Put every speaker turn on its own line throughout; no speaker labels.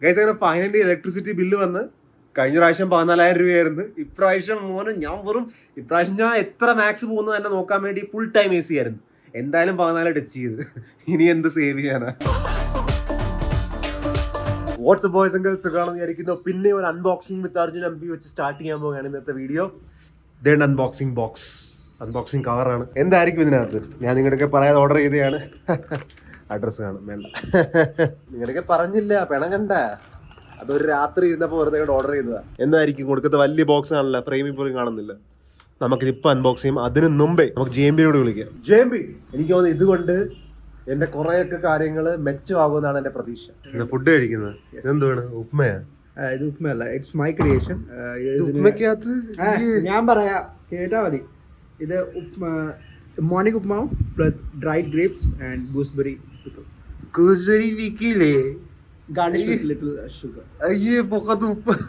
Guys അങ്ങനെ finally electricity bill വന്ന് കഴിഞ്ഞ പ്രാവശ്യം 14,000 രൂപയായിരുന്നു. ഇപ്രാവശ്യം ഇപ്രാവശ്യം ഞാൻ എത്ര മാക്സ് പോകുന്നത് തന്നെ നോക്കാൻ വേണ്ടി ഫുൾ ടൈം AC ആയിരുന്നു. എന്തായാലും 14 ടച്ച് ചെയ്ത് ഇനി എന്ത് സേവ് ചെയ്യാനാ. വാട്ട്സ് ബോയ്സ് ആൻഡ് ഗേൾസ് സുഖമാണെന്ന് വിചാരിക്കുന്നു. പിന്നെ ഒരു അൺബോക്സിംഗ് വിത്ത് അർജുൻ MP വെച്ച് സ്റ്റാർട്ട് ചെയ്യാൻ പോവുകയാണ് ഇന്നത്തെ വീഡിയോ. അൺബോക്സിംഗ് കവറാണ്. എന്തായിരിക്കും ഇതിനകത്ത് ഞാൻ നിങ്ങളുടെയൊക്കെ പറയാതെ ഓർഡർ ചെയ്തതാണ്. അഡ്രസ്സ് കാണും വേണ്ട, നിങ്ങളുടെയൊക്കെ പറഞ്ഞില്ല പിണങ്ങണ്ട. അതൊരു രാത്രി ഇരുന്നപ്പോൾ വെറുതെ ഓർഡർ ചെയ്തതാ. എന്തായിരിക്കും കൊടുക്കത്തെ വലിയ ബോക്സ് കാണില്ല, ഫ്രെയിമിൽ പോലും കാണുന്നില്ല. നമുക്കിതിപ്പോൾ അൺബോക്സ് ചെയ്യും. അതിന് മുമ്പേ നമുക്ക് JMBയോട് വിളിക്കാം. JMB, എനിക്ക് തോന്നുന്നു ഇതുകൊണ്ട് എന്റെ കുറെയൊക്കെ കാര്യങ്ങൾ മെച്ചമാകുമെന്നാണ് എന്റെ പ്രതീക്ഷ. ഫുഡ് കഴിക്കുന്നത് ഇതെന്താണ്? ഉപ്മയാ?
ഇത് ഉപ്മയല്ല, ഇറ്റ്സ് മൈ ക്രിയേഷൻ.
ഉപ്മയ്ക്കകത്ത്
ഞാൻ പറയാ, കേട്ടാ മതി. ഇത് മോർണിംഗ് ഉപ്മാവും ഡ്രൈഡ് ഗ്രേപ്സ് ആൻഡ് ഗൂസ്ബെറി
വിക്കില്ലേ?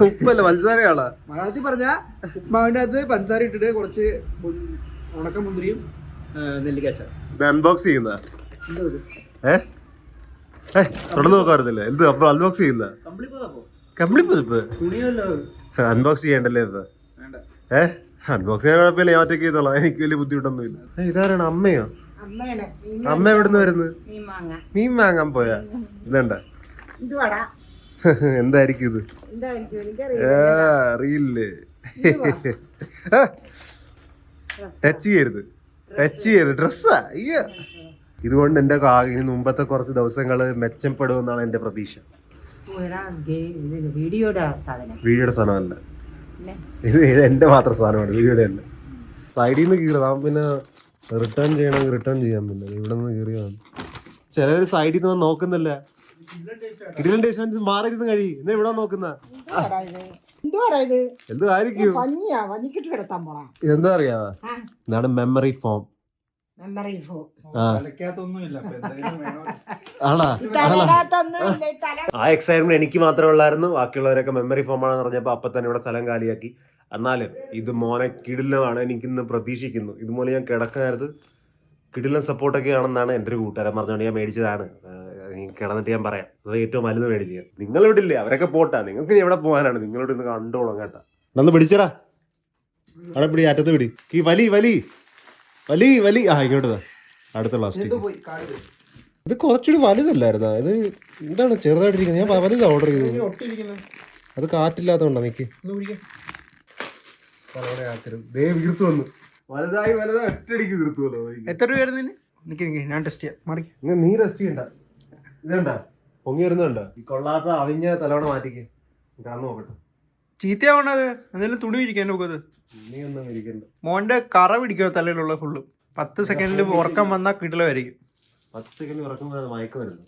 ഉപ്പല്ല പഞ്ചസാരയാളാ.
മലയാളത്തിൽ പറഞ്ഞ ഉപ്മാവിന്റെ അകത്ത് പഞ്ചസാര ഇട്ടിട്ട് കുറച്ച് ഉണക്ക മുന്തിരിയും നെല്ലിക്കാച്ചാർ.
അൺബോക്സ് ചെയ്യുന്ന തുടർന്ന് നോക്കാറില്ല. എന്ത് അപ്പൊ അൺബോക്സ് ചെയ്യുന്ന കമ്പിളിപ്പതിപ്പ് അൺബോക്സ് ചെയ്യണ്ടല്ലേ ഇപ്പൊ? അൺബോക്സ് ചെയ്യാൻ കുഴപ്പമില്ല, ഞാൻ ഒറ്റയ്ക്ക് ചെയ്തോളാം. എനിക്ക് വലിയ ബുദ്ധിമുട്ടൊന്നുമില്ല. ഇതാരാണ്? അമ്മയോ? അമ്മ എവിടുന്ന് വരുന്നത്? മീൻ വാങ്ങാൻ പോയാ? ഇതണ്ട എന്തായിരിക്കും ഇത്? അറിയില്ലേ? ടച്ച് ചെയ്യരുത് ഡ്രസ്സാ. അയ്യ, ഇതുകൊണ്ട് എന്റെ ഇനി മുമ്പത്തെ കുറച്ച് ദിവസങ്ങള് മെച്ചപ്പെടുമെന്നാണ് എന്റെ പ്രതീക്ഷ. വീഡിയോയുടെ സാധനമല്ല, ഇത് എന്റെ മാത്രം സാധനമാണ്, വീഡിയോയുടെ അല്ല. സൈഡിൽ നിന്ന് കീറാം, പിന്നെ റിട്ടേൺ ചെയ്യണമെങ്കിൽ റിട്ടേൺ ചെയ്യാൻ. പിന്നെ ഇവിടെ നിന്ന് കീറിയാണ്. ചിലവർ സൈഡിൽ നിന്ന് നോക്കുന്നില്ല. ഇതിലും ടേസ്റ്റ് മാറിയിരുന്ന് കഴി. എന്നാ ഇവിടെ നോക്കുന്ന എന്തായിരിക്കും? എന്താ അറിയാവാ? ഇതാണ് മെമ്മറി ഫോം. ആ എക്സൈറ്റ്മെന്റ് എനിക്ക് മാത്രമേ ഉള്ളായിരുന്നു. ബാക്കിയുള്ളവരൊക്കെ മെമ്മറി ഫോം ആണെന്ന് പറഞ്ഞപ്പോ അപ്പൊ തന്നെ ഇവിടെ സ്ഥലം കാലിയാക്കി. എന്നാലും ഇത് മോനെ കിടിലമാണ്. എനിക്കിന്ന് പ്രതീക്ഷിക്കുന്നു. ഇതുപോലെ ഞാൻ കിടക്കാനത് കിടിലം സപ്പോർട്ടൊക്കെ ആണെന്നാണ് എൻ്റെ ഒരു കൂട്ടുകാരൻ പറഞ്ഞുകൊണ്ട് ഞാൻ മേടിച്ചതാണ്. കിടന്നിട്ട് ഞാൻ പറയാം, അത് ഏറ്റവും വലുത് മേടിക്കുക. നിങ്ങളിവിടെ ഇല്ലേ, അവരൊക്കെ പോട്ടാ. നിങ്ങൾക്ക് എവിടെ പോകാനാണ്? നിങ്ങളോട് ഇന്ന് കണ്ടോളാം കേട്ടാ. നന്ന് പിടിച്ചടാ, അവിടെ പിടി, അറ്റത്ത് പിടി. ഈ വലി ആ ഇങ്ങോട്ട് അടുത്തുള്ള ഇത് കുറച്ചുകൂടി വലുതല്ലായിരുന്നാ? ഇത് എന്താണ് ചെറുതായിട്ടിരിക്കുന്നത്? ഞാൻ വലുതാ ഓർഡർ ചെയ്തത്. അത് കാറ്റില്ലാത്തതുകൊണ്ടാ. നിക്ക് വലുതായി ഒറ്റടിക്ക് വീർത്തുവല്ലോ.
എത്ര രൂപയായിരുന്നു? ഞാൻ ടെസ്റ്റ് ചെയ്യാം.
നീ ടെസ്റ്റ് ചെയ്യണ്ട. ഇതണ്ട പൊങ്ങി വരുന്നുണ്ടോ? ഈ കൊള്ളാത്ത അവിഞ്ഞ തലവണ മാറ്റിക്ക് കാണു നോക്കട്ടെ.
ചീത്തയാവണത് എന്തെങ്കിലും തുണി ഇരിക്കാൻ നോക്കത്.
നീ ഒന്നും ഇരിക്കണ്ട.
മോന്റെ കറ പിടിക്കുക തലയിലുള്ള ഫുള്ള്. 10 സെക്കൻഡിൽ ഉറക്കം വന്നാൽ കിടലായിരിക്കും.
10 സെക്കൻഡ് ഉറക്കം മയക്കം വരുന്നു.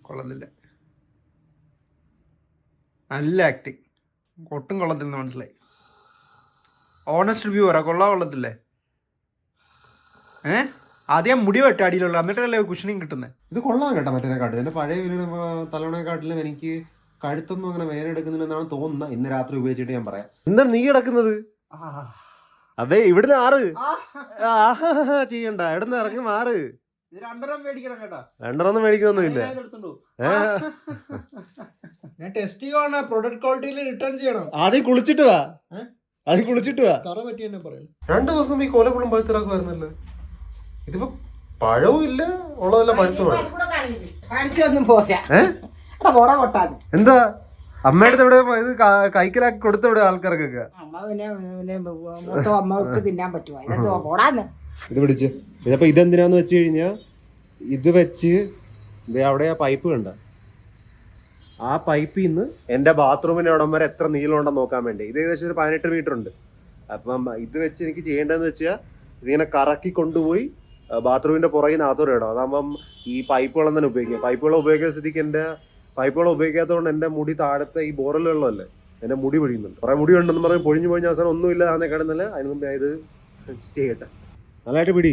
കൊള്ളത്തില്ല, നല്ല ആക്ടിങ്. ഒട്ടും കൊള്ളത്തില്ലെന്ന് മനസ്സിലായി. ഓണസ്റ്റ് റിവ്യൂ പറ, കൊള്ളത്തില്ലേ? ആദ്യം മുടി വെട്ട അടിയിലുള്ള, എന്നിട്ടല്ലേ കുഷനിങ് കിട്ടുന്നത്.
ഇത് കൊള്ളാൻ കേട്ടോ മറ്റേനെക്കാട്ടിലും. എന്റെ പഴയ തലവണയെക്കാട്ടിലും എനിക്ക് കഴുത്തൊന്നും അങ്ങനെ വേദന എടുക്കുന്നില്ലെന്നാണ് തോന്നുന്നത്. ഇന്ന് രാത്രി ഉപയോഗിച്ചിട്ട് ഞാൻ പറയാം. എന്താണ് നീ കിടക്കുന്നത്? അതെ, ഇവിടുന്ന് ആറ് ചെയ്യണ്ട. എവിടുന്ന് ഇറങ്ങി മാറ്. 2.5 മേടിക്കണം കേട്ടോ. 2.5 മേടിക്കുന്നൊന്നുമില്ല.
ഞാൻ ടെസ്റ്റ് ചെയ്യുവാണ്. പ്രൊഡക്റ്റ് ക്വാളിറ്റിയിൽ റിട്ടേൺ ചെയ്യണം.
ആദ്യം കുളിച്ചിട്ട് വാ.
കറ പറ്റി തന്നെ പറയാം.
2 ദിവസം ഈ കോലപ്പുള്ളും പഴുത്തിറാക്കുമായിരുന്നല്ലേ. ഇതിപ്പോ പഴവും ഇല്ല, ഉള്ളതെല്ലാം പഴുത്തു. എന്താ അമ്മയുടെ എവിടെ ഇത് കൈക്കലാക്കി കൊടുത്തവിടെ ആൾക്കാർക്കൊക്കെ? ഇത് പിടിച്ച് ഇതപ്പോ ഇതെന്തിനാന്ന് വെച്ച് കഴിഞ്ഞാ, ഇത് വെച്ച് അവിടെ ആ പൈപ്പ് കണ്ട, ആ പൈപ്പിൽ നിന്ന് എന്റെ ബാത്റൂമിന്റെ അവിടം വരെ എത്ര നീളം ഉണ്ടെന്ന് നോക്കാൻ വേണ്ടി. ഇത് ഏകദേശം ഒരു 18 മീറ്റർ ഉണ്ട്. അപ്പം ഇത് വെച്ച് എനിക്ക് ചെയ്യേണ്ടതെന്ന് വെച്ചാൽ ഇതിങ്ങനെ കറക്കി കൊണ്ടുപോയി ബാത്റൂമിന്റെ പുറകിൽ അകത്തോടെ ഇടാം. അതാകുമ്പം ഈ പൈപ്പ് വെള്ളം തന്നെ ഉപയോഗിക്കാം. പൈപ്പ് വെള്ളം ഉപയോഗിക്കുന്ന സ്ഥിതിക്ക് പൈപ്പ് വെള്ളം ഉപയോഗിക്കാത്തതുകൊണ്ട് എൻ്റെ മുടി താഴത്തെ ഈ ബോറൽ വെള്ളമല്ലേ, എൻ്റെ മുടി പൊഴിയുന്നുണ്ട്. കുറേ മുടി ഉണ്ടെന്ന് പറഞ്ഞ് പൊഴിഞ്ഞു അവസാനം ഒന്നുമില്ല ആന്നെ കിടന്നല്ലേ. അതിന് മുമ്പ് ഇത് ചെയ്യട്ടെ. നല്ലതായിട്ട് പിടി.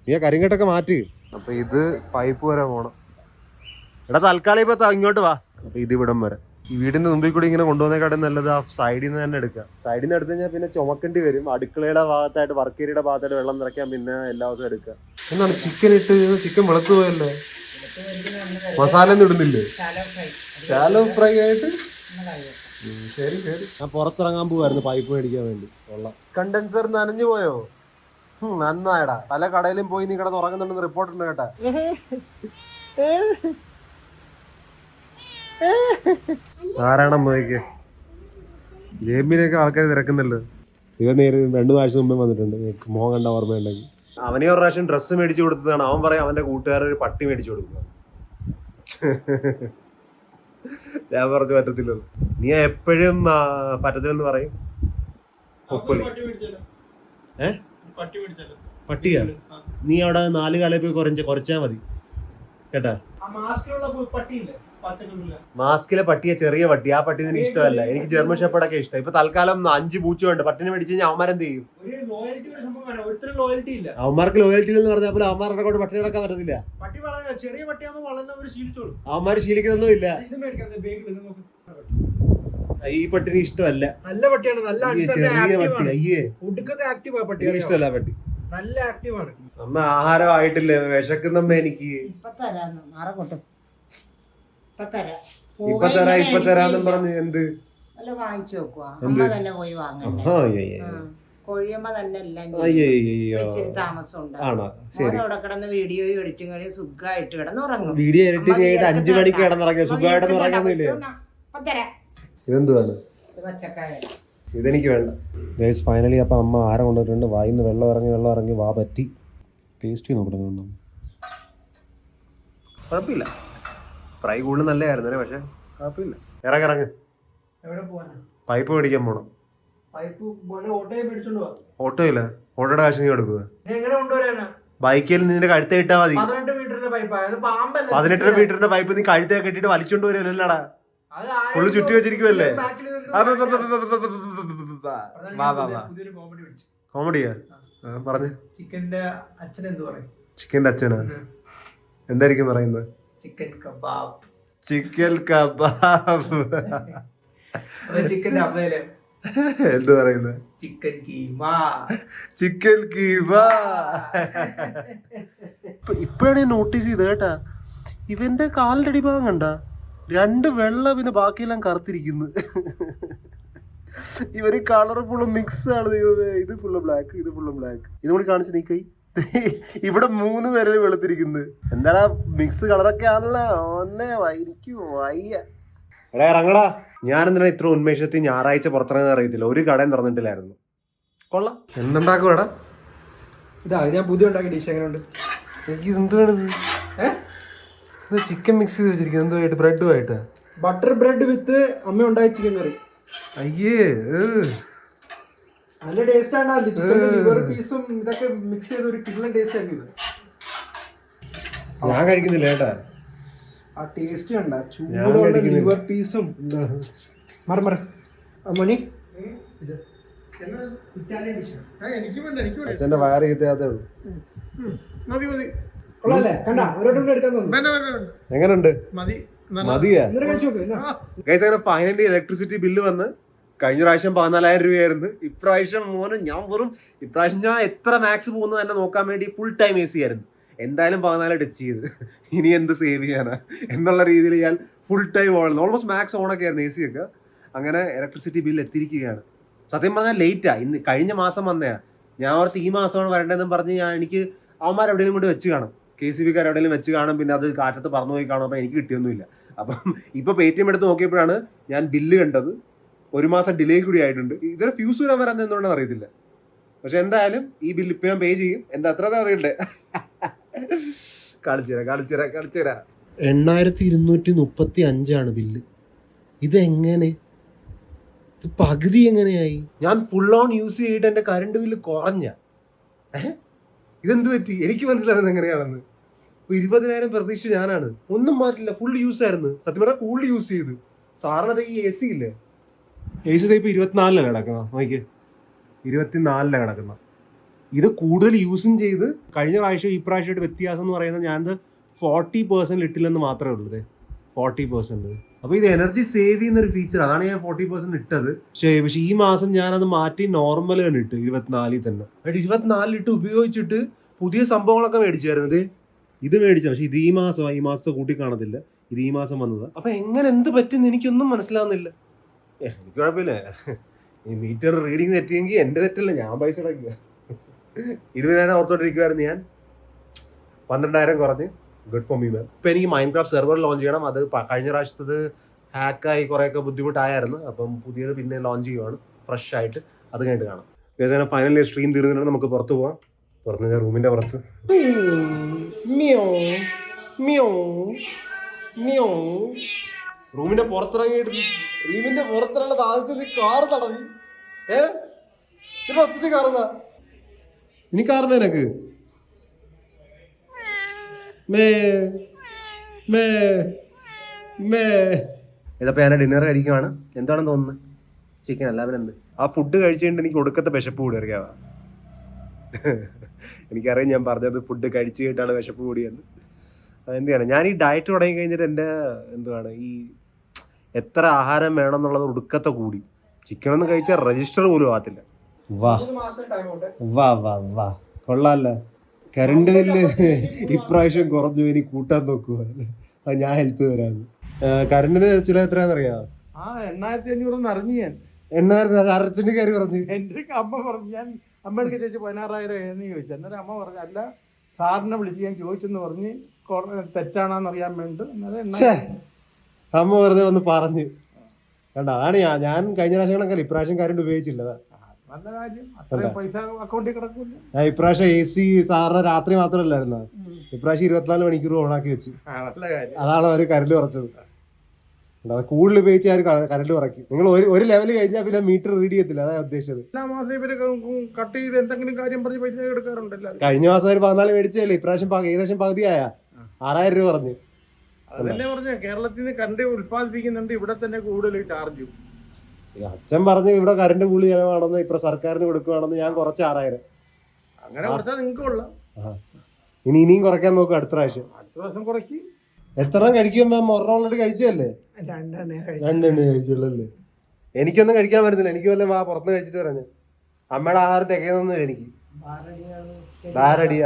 നീ ആ കരിങ്കട്ടൊക്കെ മാറ്റി. അപ്പൊ ഇത് പൈപ്പ് വരെ പോണം. എടാ തൽക്കാലം ഇപ്പൊ ഇങ്ങോട്ട് വാ. അപ്പൊ ഇത് ഇവിടം വരെ ഈ വീടിന്റെ മുമ്പിൽ കൂടി ഇങ്ങനെ കൊണ്ടുവന്നേക്കാട്ടും നല്ലത് ആ സൈഡിൽ നിന്ന് തന്നെ എടുക്കാം. സൈഡിൽ നിന്ന് എടുത്തു കഴിഞ്ഞാൽ പിന്നെ ചുമക്കേണ്ടി വരും. അടുക്കളയുടെ ഭാഗത്തായിട്ട് വർക്ക് ഏരിയയുടെ ഭാഗത്തായിട്ട് വെള്ളം നിറയ്ക്കാൻ പിന്നെ എല്ലാ ദിവസവും എടുക്കാം. എന്താണ് ചിക്കൻ ഇട്ട്? ചിക്കൻ വെളുത്തു പോയല്ലേ? മസാല ഒന്നും ഇടുന്നില്ലേ? ശാലോ ഫ്രൈ ആയിട്ട്. ശരി ശരി. ഞാൻ പുറത്തിറങ്ങാൻ പോവായിരുന്നു പൈപ്പ് മേടിക്കാൻ വേണ്ടി. കണ്ടൻസർ നനഞ്ഞു പോയോ? നന്നായടാ. പല കടയിലും പോയി നീ കിടന്ന് ഉറങ്ങുന്നുണ്ടെന്ന് റിപ്പോർട്ടുണ്ട് കേട്ടാ. ആരാണ് നോക്കിക്കേ? ജേബിനൊക്കെ ആൾക്കാർ തിരക്കുന്നുണ്ട്. ഇവൻ നേരെ 2 ആഴ്ച മുമ്പേ വന്നിട്ടുണ്ട്. മോഹൻ കണ്ട ഓർമ്മയുണ്ടെങ്കിൽ. അവനെ ഒരു പ്രാവശ്യം ഡ്രസ്സ് മേടിച്ചു കൊടുത്തതാണ്. അവൻ പറയും അവന്റെ കൂട്ടുകാരൻ ഒരു പട്ടി മേടിച്ചു കൊടുക്കുക. ഞാൻ പറഞ്ഞു പറ്റത്തില്ലല്ലോ. നീ എപ്പോഴും പറ്റത്തില്ലെന്ന് പറയും. പട്ടിയാ? നീ അവിടെ 4 കാലം പോയി കുറച്ചാ മതി കേട്ടാ. മാസ്കിലെ പട്ടിയെ ചെറിയ പട്ടി. ആ പട്ടി നിനക്ക് ഇഷ്ടമല്ല. എനിക്ക് ജർമ്മൻ ഷെപ്പേർഡൊക്കെ ഇഷ്ടം. ഇപ്പൊ തൽക്കാലം 5 പൂച്ചയുണ്ട്. പട്ടിനെ മേടിച്ചു കഴിഞ്ഞാൽ അവന്മാരെന്ത് ചെയ്യും? അവന്മാർക്ക് ലോയൽറ്റി എന്ന് പറഞ്ഞാൽ അവന്മാരുടെ കൊണ്ട് പട്ടി കിടക്കാൻ പറ്റത്തില്ല. അവന്മാര് ശീലിക്കുന്നൊന്നും ഇല്ല. ഈ പട്ടിന് ഇഷ്ടമല്ല.
നല്ല പട്ടിയാണ്. നല്ല
ചെറിയ പട്ടി. അയ്യേ ഇഷ്ടമല്ല പട്ടി.
നല്ല ആക്റ്റീവാണ്.
അമ്മ ആഹാരം ആയിട്ടില്ലേ? വിശക്കുന്നമ്മ എനിക്ക്. ഇപ്പൊ തരാന്നും പറഞ്ഞു. എന്ത്
വാങ്ങിച്ചു വെക്കുവാ? അമ്മ തന്നെ പോയി വാങ്ങണ്ടേ? കോഴിയമ്മ തന്നെ എല്ലാം താമസം ഉണ്ട്. അവിടെ കിടന്ന് വീഡിയോ എഡിറ്റിംഗ് കഴിഞ്ഞ് സുഖമായിട്ട് കിടന്നുറങ്ങും.
വീഡിയോ എഡിറ്റിംഗ് ചെയ്ത് 5 മണിക്ക് കിടന്നിറങ്ങിയ സുഖമായിട്ട് ഉറങ്ങുന്നില്ലേ? ഇതെന്തുവാണ്? ഇതെനിക്ക് വേണ്ട. ഗൈസ് ഫൈനലി അപ്പം അമ്മ ആഹാരം കൊണ്ടുവന്നിട്ടുണ്ട്. വായിന്ന് വെള്ളം ഇറങ്ങി വാ പറ്റി. ടേസ്റ്റ് നോക്കണം. കുഴപ്പമില്ല. ഫ്രൈ കൂടുതൽ നല്ലതായിരുന്നു. പക്ഷെ കുഴപ്പമില്ല. ഇറങ്ങ്. പൈപ്പ് മേടിക്കാൻ പോണം. ഓട്ടോ ഇല്ല. ഓട്ടോയുടെ കാശ് നീ കൊടുക്കുക. ബൈക്കിൽ നിന്റെ കഴുത്തേ ഇട്ടാ മതി. 18 മീറ്ററിന്റെ പൈപ്പ് നീ കഴുത്തേ കെട്ടിട്ട് വലിച്ചോണ്ട് വരുമല്ലോടാ. ഫുള്ള് ചുറ്റി വെച്ചിരിക്കുവല്ലേ? കോമഡിയാ പറഞ്ഞു.
ചിക്കന്റെ
അച്ഛനാ എന്തായിരിക്കും പറയുന്നത്?
Chicken kebab. ചിക്കന്റെ അമ്മയില്
എന്ത് പറയുന്നത്?
ചിക്കൻ
കീമ. ഇപ്പഴാണ് നോട്ടീസ് ചെയ്ത് കേട്ടാ. ഇവന്റെ കാലിന്റെ അടിഭാഗം കണ്ട 2 വെള്ള പിന്നെ ബാക്കിയെല്ലാം കറുത്തിരിക്കുന്നു. ഇവര് കളർ ഫുള്ള് മിക്സ് ആണ്. ഇത് ഫുള്ള് ബ്ലാക്ക്, ഇത് ഫുള്ള് ബ്ലാക്ക്. ഇതും കൂടി കാണിച്ചു നീ കൈ. ഇവിടെ 3 പേരിൽ വെളുത്തിരിക്കുന്നത്. എന്താടാ മിക്സ് കളറൊക്കെ ആണല്ലോ. എനിക്ക് വയ്യ. എടാ ഇറങ്ങടാ. ഞാനെന്തിനാ ഇത്ര ഉന്മേഷത്തിൽ ഞായറാഴ്ച പുറത്തിറങ്ങാൻ അറിയത്തില്ല. ഒരു കടയും തുറന്നിട്ടില്ലായിരുന്നു. കൊള്ളാം. എന്തുണ്ടാക്കുവാടാ?
ഇതാ ഞാൻ പുതിയ ഉണ്ടാക്കിയ ഡിഷ്. എങ്ങനെയുണ്ട്?
എന്തുവാണിത്? ചിക്കൻ മിക്സ് ചെയ്ത് വെച്ചിരിക്കുന്നത്. എന്തുമായിട്ട്? ബ്രെഡുമായിട്ട്?
ബട്ടർ ബ്രെഡ് വിത്ത് അമ്മ ഉണ്ടായ ചിക്കൻ കറി.
അയ്യേ
നല്ല ടേസ്റ്റ് ആണ്. ലിവർ പീസും ഇതൊക്കെ മിക്സ് ചെയ്ത് ഒരു കിടിലൻ ടേസ്റ്റ് ആക്കിയത്.
ഞാൻ കഴിക്കുന്നില്ല കേട്ടാ.
ആ ടേസ്റ്റ് കണ്ട ചൂടുള്ള ലിവർ പീസും. മണി
അച്ഛന്റെ വയറ് കിട്ടാത്തേ ഉള്ളൂ. എങ്ങനുണ്ട്? മതിയാ? ഫൈനലി ഇലക്ട്രിസിറ്റി ബില്ല് വന്ന്. കഴിഞ്ഞ പ്രാവശ്യം 14,000 രൂപയായിരുന്നു. ഇപ്രാവശ്യം ഞാൻ എത്ര മാക്സ് പോകുന്നത് തന്നെ നോക്കാൻ വേണ്ടി ഫുൾ ടൈം AC ആയിരുന്നു. എന്തായാലും 14 ടച്ച് ചെയ്ത് ഇനി എന്ത് സേവ് ചെയ്യാനാ എന്നുള്ള രീതിയിൽ ഞാൻ ഫുൾ ടൈം ഓൾമോസ്റ്റ് മാക്സ് ഓണൊക്കെ ആയിരുന്നു AC ഒക്കെ. അങ്ങനെ ഇലക്ട്രിസിറ്റി ബില്ല് എത്തിയിരിക്കുകയാണ്. സത്യം പറഞ്ഞാൽ ലേറ്റാ. ഇന്ന് കഴിഞ്ഞ മാസം വന്നയാ. ഞാൻ ഓർത്ത് ഈ മാസമാണ് വരേണ്ടതെന്ന് പറഞ്ഞ് എനിക്ക് അവന്മാർ എവിടെയെങ്കിലും കൊണ്ട് വെച്ച് കാണും. KCBക്കാർ എവിടെയെങ്കിലും വെച്ച് കാണും. പിന്നെ അത് കാറ്റത്ത് പറന്നു പോയി കാണും. അപ്പം എനിക്ക് കിട്ടിയൊന്നുമില്ല. അപ്പം ഇപ്പോൾ Paytm എടുത്ത് നോക്കിയപ്പോഴാണ് ഞാൻ ബില്ല് കണ്ടത്. 1 മാസം ഡിലേ കൂടി ആയിട്ടുണ്ട്. ഇതൊരു ഫ്യൂസ് വരാൻ വരാൻ എന്തുകൊണ്ടാണ് അറിയത്തില്ല. പക്ഷെ എന്തായാലും ഈ ബില്ല് ഇപ്പം ഞാൻ പേ ചെയ്യും. എന്താ അത്ര അറിയണ്ടേ? കാണിച്ചുതരാം. 8,235 ബില്ല്. ഇതെങ്ങനെ? ഇത് പകുതി എങ്ങനെയായി? ഞാൻ ഫുൾ ഓൺ യൂസ് ചെയ്തിട്ട് എൻ്റെ കറണ്ട് ബില്ല് കുറഞ്ഞ. ഇതെന്ത് പറ്റി? എനിക്ക് മനസ്സിലാവുന്നത് എങ്ങനെയാണെന്ന്. 20,000 പ്രതീക്ഷ ഞാനാണ്. ഒന്നും മാറ്റില്ല. ഫുൾ യൂസ് ആയിരുന്നു. സത്യം പറഞ്ഞാൽ കൂടുതൽ യൂസ് ചെയ്തു. സാറിനത് ഈ AC ഇല്ലേ? AC ഇപ്പൊ 24 കിടക്കുന്ന. നോക്കിയേ, 24 കിടക്കുന്ന. ഇത് കൂടുതൽ യൂസും ചെയ്ത് കഴിഞ്ഞ പ്രാവശ്യം ഈ പ്രാവശ്യമായിട്ട് വ്യത്യാസം എന്ന് പറയുന്നത് ഞാനത് 40% ഇട്ടില്ലെന്ന് മാത്രമേ ഉള്ളൂ. 40%. അപ്പോൾ ഇത് എനർജി സേവ് ചെയ്യുന്ന ഒരു ഫീച്ചർ, അതാണ് ഞാൻ 40% ഇട്ടത്. പക്ഷേ ഈ മാസം ഞാനത് മാറ്റി നോർമൽ തന്നെ ഇട്ട് 24 തന്നെ. 24 ഇട്ട് ഉപയോഗിച്ചിട്ട് പുതിയ സംഭവങ്ങളൊക്കെ മേടിച്ചായിരുന്നത്. ഇത് മേടിച്ച, പക്ഷെ ഇത് ഈ മാസത്തെ കൂട്ടി കാണത്തില്ല, ഇത് ഈ മാസം വന്നത്. അപ്പൊ എങ്ങനെ എന്ത് പറ്റുമെന്ന് എനിക്കൊന്നും മനസ്സിലാവുന്നില്ല. എനിക്ക് കുഴപ്പമില്ല, ഈ മീറ്റർ റീഡിങ് തെറ്റിയെങ്കിൽ എന്റെ തെറ്റല്ല, ഞാൻ പൈസ അടയ്ക്കുക. ഇത് ഞാൻ ഓർത്തോണ്ടിരിക്കുവായിരുന്നു. ഞാൻ 12,000 കുറഞ്ഞ് ഗുഡ് ഫോർ മീ മാം. ഇപ്പൊ എനിക്ക് മൈൻക്രാഫ്റ്റ് സെർവർ ലോഞ്ച് ചെയ്യണം. അത് കഴിഞ്ഞ പ്രാവശ്യത്തത് ഹാക്കായി കുറേയൊക്കെ ബുദ്ധിമുട്ടായിരുന്നു. അപ്പം പുതിയത് പിന്നെ ലോഞ്ച് ചെയ്യുവാണ് ഫ്രഷ് ആയിട്ട്. അത് കഴിഞ്ഞിട്ട് കാണാം. ഫൈനലി സ്ട്രീം തീർന്നിട്ട് നമുക്ക് പുറത്ത് പോവാം. പുറത്ത് റൂമിന്റെ പുറത്ത് റൂമിന്റെ പുറത്തിറങ്ങിയിട്ട് റൂമിന്റെ പുറത്തിറങ്ങുന്നത് ആദ്യത്തെ കാറ് തടവി. ഒച്ചത്തി കാറുന്ന ഇനി കാറിന എനക്ക് ഇതപ്പോൾ ഞാൻ ഡിന്നർ കഴിക്കുവാണ്. എന്താണെന്ന് തോന്നുന്നത്? ചിക്കൻ അല്ല, അവനെന്ത് ആ ഫുഡ് കഴിച്ചുകൊണ്ട് എനിക്ക് ഒടുക്കത്തെ വിശപ്പ് കൂടി അറിയാവാ. എനിക്കറിയാം ഞാൻ പറഞ്ഞത് ഫുഡ് കഴിച്ചു കഴിഞ്ഞിട്ടാണ് വിശപ്പ് കൂടിയെന്ന്. എന്ത് ചെയ്യാനാണ്, ഞാൻ ഈ ഡയറ്റ് തുടങ്ങി കഴിഞ്ഞിട്ട് എൻ്റെ എന്തുവാണ് ഈ എത്ര ആഹാരം വേണം എന്നുള്ളത് ഒടുക്കത്തെ കൂടി. ചിക്കനൊന്നും കഴിച്ചാൽ രജിസ്റ്റർ പോലും ആകത്തില്ല. വാ കൊള്ളാല്ല. കറണ്ട് ബില്ല് ഇപ്രാവശ്യം കുറഞ്ഞു, ഇനി കൂട്ടാൻ നോക്കുക. അത് ഞാൻ ഹെൽപ്പ് തരാന്ന്. കറണ്ടിന് ചില എത്രയാണെന്നറിയാം?
8,500 അറിഞ്ഞു ഞാൻ.
8,000 അരച്ചിന്റെ കയറി പറഞ്ഞു.
എൻ്റെ അമ്മ പറഞ്ഞു, ഞാൻ അമ്മയുടെ ചോദിച്ചു 16,000 എന്ന് ചോദിച്ചു. അന്നേരം അമ്മ പറഞ്ഞു അല്ല, സാറിനെ വിളിച്ച് ഞാൻ ചോദിച്ചെന്ന് പറഞ്ഞ് തെറ്റാണെന്ന് അറിയാൻ വേണ്ടി.
അമ്മ വെറുതെ ഒന്ന് പറഞ്ഞു കണ്ട. അതാണ് ഞാൻ കഴിഞ്ഞ പ്രാവശ്യം ഇപ്രാവശ്യം കറണ്ട് ഉപയോഗിച്ചില്ല.
നല്ല കാര്യം, അത്രയും പൈസ അക്കൗണ്ടിൽ കിടക്കില്ല.
ഞാൻ ഇപ്രാവശ്യം AC സാറിന് രാത്രി മാത്രമല്ലായിരുന്നു, ഇപ്രാവശ്യം 24 മണിക്കൂർ ഓണാക്കി വെച്ചു.
നല്ല കാര്യം,
അതാണ് അവര് കറണ്ട് കുറച്ചത്. കൂടുതൽ ഉപയോഗിച്ച് ആര് കറണ്ട് കുറയ്ക്കും. നിങ്ങൾ ഒരു ലെവൽ കഴിഞ്ഞാൽ പിന്നെ മീറ്റർ റീഡ് ചെയ്യത്തില്ല. അതാണ് ഉദ്ദേശിച്ചത്.
എല്ലാ മാസം ഇവര് കട്ട് ചെയ്ത് എന്തെങ്കിലും കാര്യം പറഞ്ഞ് പൈസ എടുക്കാറുണ്ടല്ലോ.
കഴിഞ്ഞ മാസം ഒരു 14 മേടിച്ചല്ലേ, ഇപ്രാവശ്യം ഏകദേശം പകുതിയായ 6,000 രൂപ പറഞ്ഞു.
അതന്നെ പറഞ്ഞ, കേരളത്തിൽ നിന്ന് കറണ്ട് ഉത്പാദിപ്പിക്കുന്നുണ്ട്, ഇവിടെ തന്നെ കൂടുതൽ ചാർജും.
അച്ഛൻ പറഞ്ഞു ഇവിടെ കറണ്ട് കൂലി ചെലവാണെന്ന് ഇപ്പൊ സർക്കാരിന് കൊടുക്കുകയാണെന്ന്. ഞാൻ കുറച്ച് 6,000.
അങ്ങനെ കുറച്ചാൽ നിങ്ങൾക്ക് കൊള്ളാം.
ഇനിയും കുറയ്ക്കാൻ നോക്കും അടുത്ത പ്രാവശ്യം.
അടുത്ത പ്രാവശ്യം കുറയ്ക്ക്.
എത്ര കഴിക്കുമ്പോ ഒരെണ്ണം കഴിച്ചല്ലേ? 2 കഴിച്ചുള്ളല്ലേ? എനിക്കൊന്നും കഴിക്കാൻ പറ്റുന്നില്ല. എനിക്ക് വല്ല പുറത്ത് കഴിച്ചിട്ട് പറഞ്ഞു. അമ്മയുടെ ആഹാരം തികയൊന്നും എനിക്ക് ധാരടി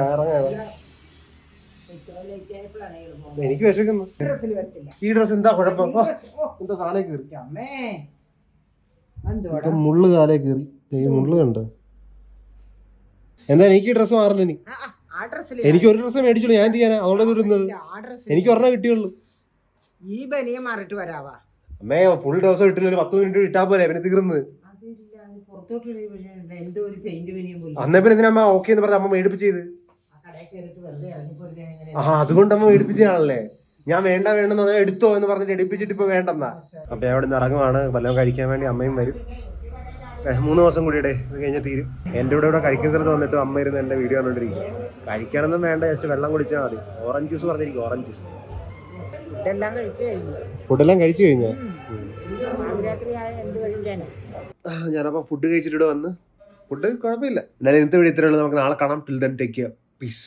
എനിക്ക് വിശക്കുന്നു. ഈ ഡ്രസ് എന്താ കുഴപ്പം? എന്താ കാലേ കയറി, മുള്ളു കാലേ കയറി. മുള്ളു കണ്ടോ? എന്താ എനിക്ക് ഡ്രസ് മാറില്ല. എനിക്ക് ഒരു ഡ്രസ്സ് മേടിച്ചുള്ളൂ. ഞാൻ എന്ത് ചെയ്യാനാ അതുകൊണ്ട് ഇടുന്നത്? എനിക്ക് ഒരെണ്ണം കിട്ടിയുള്ളൂ.
ഈ ബനിയ മാറിട്ട് വരാവാ.
അമ്മേ ഫുൾ ദിവസം ഇട്ടില്ല, ഒരു 10 മിനിറ്റ് ഇട്ടാ പോലെ പിന്നെ തീർന്നത്. അന്നേ പിന്നെ എന്തിനാ അമ്മ ഓക്കെ എന്ന് പറഞ്ഞ അമ്മ മേടിപ്പിച്ച് ചെയ്ത്? അതുകൊണ്ട് അമ്മ മേടിപ്പിച്ചാണല്ലേ. ഞാൻ വേണ്ടെന്ന് പറഞ്ഞാൽ എടുത്തോ എന്ന് പറഞ്ഞിട്ട് എടുപ്പിച്ചിട്ട് ഇപ്പൊ വേണ്ടെന്നാ. അപ്പൊ ഞാൻ അവിടെ നിന്ന് ഇറങ്ങുവാണ്. വല്ലതും കഴിക്കാൻ വേണ്ടി അമ്മയും വരും. 3 ദിവസം കൂടിയുടെ ഇത് കഴിഞ്ഞാൽ തീരും. എൻ്റെ ഇവിടെ കഴിക്കുന്ന സ്ഥലത്ത് വന്നിട്ട് അമ്മ ഇരുന്ന് എൻ്റെ വീഡിയോ കണ്ടോണ്ടിരിക്കും. കഴിക്കണമെന്നും വേണ്ട, ജസ്റ്റ് വെള്ളം കുടിച്ചാൽ മതി. ഓറഞ്ച് ജ്യൂസ് പറഞ്ഞിരിക്കും, ഓറഞ്ച് ജ്യൂസ്. ഫുഡെല്ലാം കഴിച്ചു കഴിഞ്ഞാ? ഞാനപ്പോ ഫുഡ് കഴിച്ചിട്ട് വന്ന് ഫുഡ് കുഴപ്പമില്ല. എന്നാലും ഇന്നത്തെ വീഡിയോ ഇത്രയുള്ളൂ. നമുക്ക് നാളെ കാണാം. Till then take care. Piece.